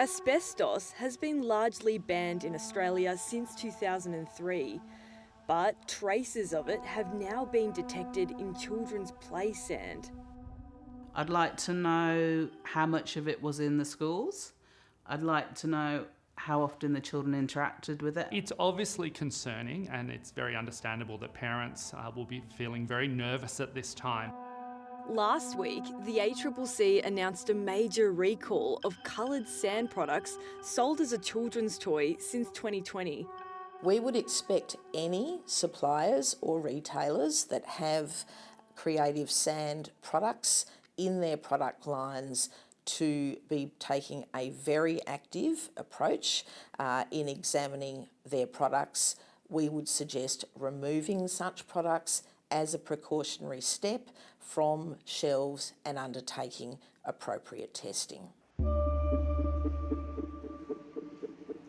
Asbestos has been largely banned in Australia since 2003, but traces of it have now been detected in children's play sand. I'd like to know how much of it was in the schools. I'd like to know how often the children interacted with it. It's obviously concerning, and it's very understandable that parents will be feeling very nervous at this time. Last week, the ACCC announced a major recall of coloured sand products sold as a children's toy since 2020. We would expect any suppliers or retailers that have creative sand products in their product lines to be taking a very active approach in examining their products. We would suggest removing such products as a precautionary step from shelves and undertaking appropriate testing.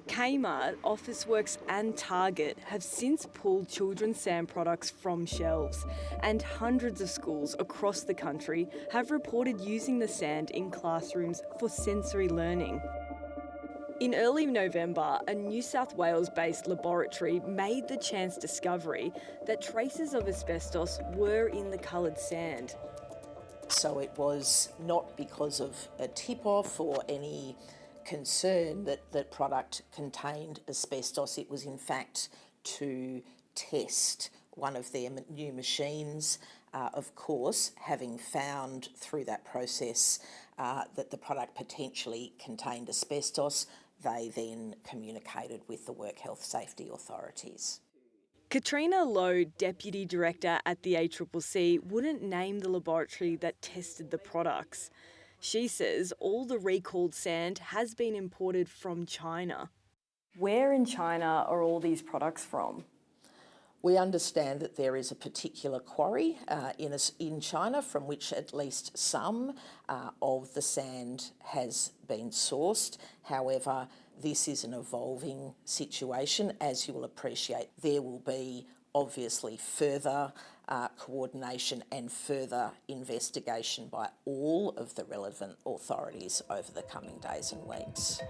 Kmart, Officeworks and Target have since pulled children's sand products from shelves, and hundreds of schools across the country have reported using the sand in classrooms for sensory learning. In early November, a New South Wales-based laboratory made the chance discovery that traces of asbestos were in the coloured sand. So it was not because of a tip-off or any concern that the product contained asbestos. It was in fact to test one of their new machines. Of course, having found through that process that the product potentially contained asbestos, they then communicated with the work health safety authorities. Katrina Lowe, Deputy Director at the ACCC, wouldn't name the laboratory that tested the products. She says all the recalled sand has been imported from China. Where in China are all these products from? We understand that there is a particular quarry in China from which at least some of the sand has been sourced. However, this is an evolving situation. As you will appreciate, there will be obviously further coordination and further investigation by all of the relevant authorities over the coming days and weeks.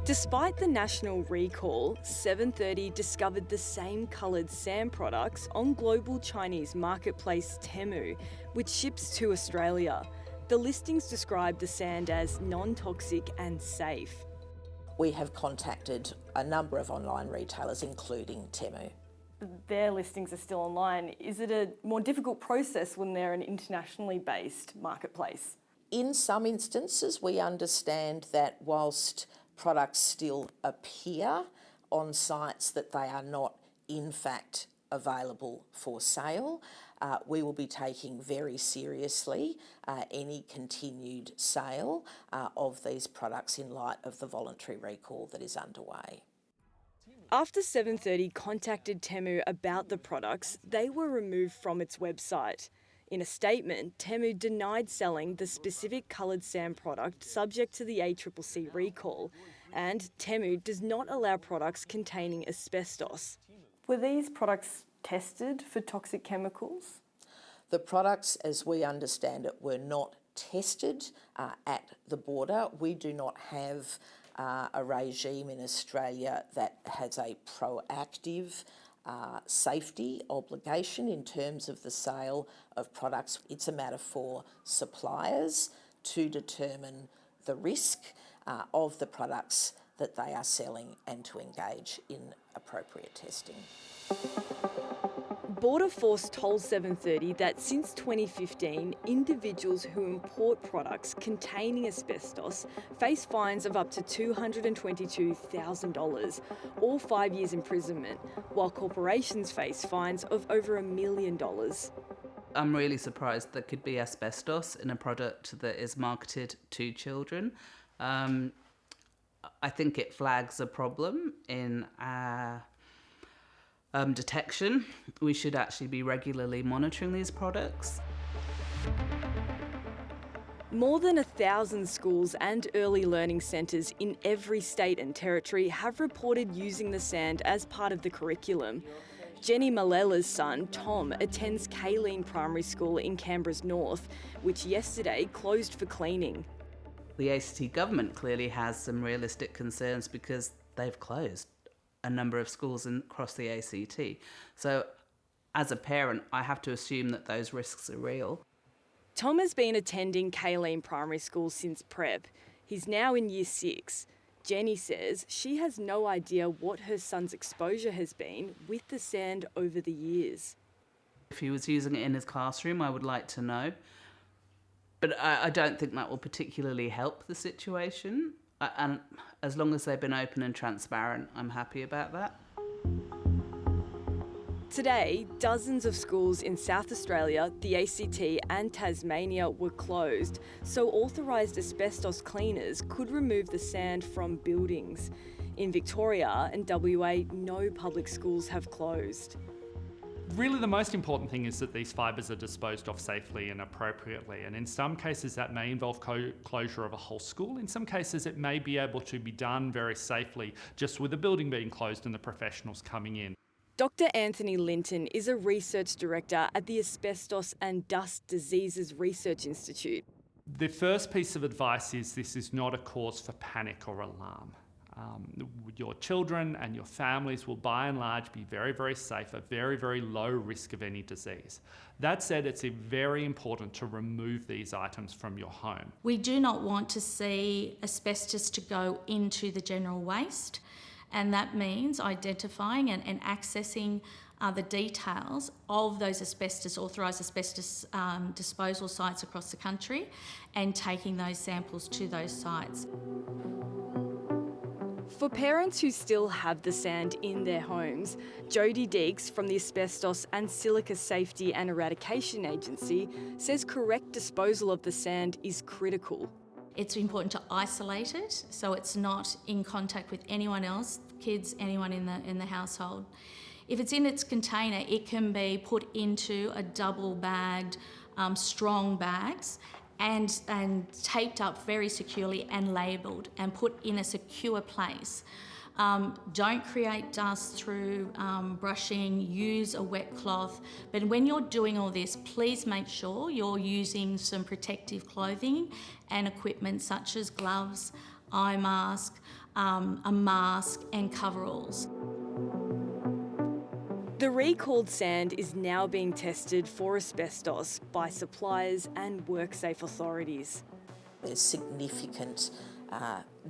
Despite the national recall, 730 discovered the same coloured sand products on global Chinese marketplace Temu, which ships to Australia. The listings describe the sand as non-toxic and safe. We have contacted a number of online retailers, including Temu. Their listings are still online. Is it a more difficult process when they're an internationally based marketplace? In some instances, we understand that whilst products still appear on sites that they are not in fact available for sale, we will be taking very seriously any continued sale of these products in light of the voluntary recall that is underway. After 730 contacted Temu about the products, they were removed from its website. In a statement, Temu denied selling the specific coloured sand product subject to the ACCC recall, and Temu does not allow products containing asbestos. Were these products tested for toxic chemicals? The products, as we understand it, were not tested at the border. We do not have a regime in Australia that has a proactive safety obligation in terms of the sale of products. It's a matter for suppliers to determine the risk of the products that they are selling and to engage in appropriate testing. Border Force told 730 that since 2015, individuals who import products containing asbestos face fines of up to $222,000 or 5 years imprisonment, while corporations face fines of over $1 million. I'm really surprised there could be asbestos in a product that is marketed to children. I think it flags a problem in detection. We should actually be regularly monitoring these products. More than 1,000 schools and early learning centres in every state and territory have reported using the sand as part of the curriculum. Jenny Malela's son, Tom, attends Kaleen Primary School in Canberra's north, which yesterday closed for cleaning. The ACT government clearly has some realistic concerns because they've closed a number of schools across the ACT. So as a parent, I have to assume that those risks are real. Tom has been attending Kaleen Primary School since prep. He's now in Year 6. Jenny says she has no idea what her son's exposure has been with the sand over the years. If he was using it in his classroom, I would like to know. But I don't think that will particularly help the situation. And as long as they've been open and transparent, I'm happy about that. Today, dozens of schools in South Australia, the ACT and Tasmania were closed, so authorised asbestos cleaners could remove the sand from buildings. In Victoria and WA, no public schools have closed. Really, the most important thing is that these fibres are disposed of safely and appropriately, and in some cases that may involve closure of a whole school. In some cases it may be able to be done very safely just with the building being closed and the professionals coming in. Dr. Anthony Linton is a research director at the Asbestos and Dust Diseases Research Institute. The first piece of advice is this is not a cause for panic or alarm. Your children and your families will by and large be very, very safe, at very, very low risk of any disease. That said, it's very important to remove these items from your home. We do not want to see asbestos to go into the general waste, and that means identifying and accessing the details of those authorised asbestos disposal sites across the country and taking those samples to those sites. For parents who still have the sand in their homes, Jodie Deeks from the Asbestos and Silica Safety and Eradication Agency says correct disposal of the sand is critical. It's important to isolate it so it's not in contact with anyone else, kids, anyone in the household. If it's in its container, it can be put into a double-bagged, strong bags and taped up very securely and labelled and put in a secure place. Don't create dust through brushing, use a wet cloth. But when you're doing all this, please make sure you're using some protective clothing and equipment such as gloves, eye mask, a mask and coveralls. The recalled sand is now being tested for asbestos by suppliers and WorkSafe authorities. There's significant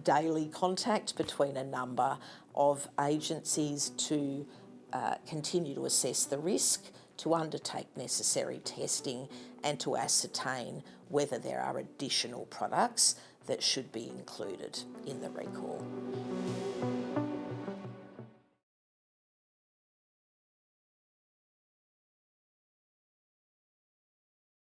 daily contact between a number of agencies to continue to assess the risk, to undertake necessary testing and to ascertain whether there are additional products that should be included in the recall.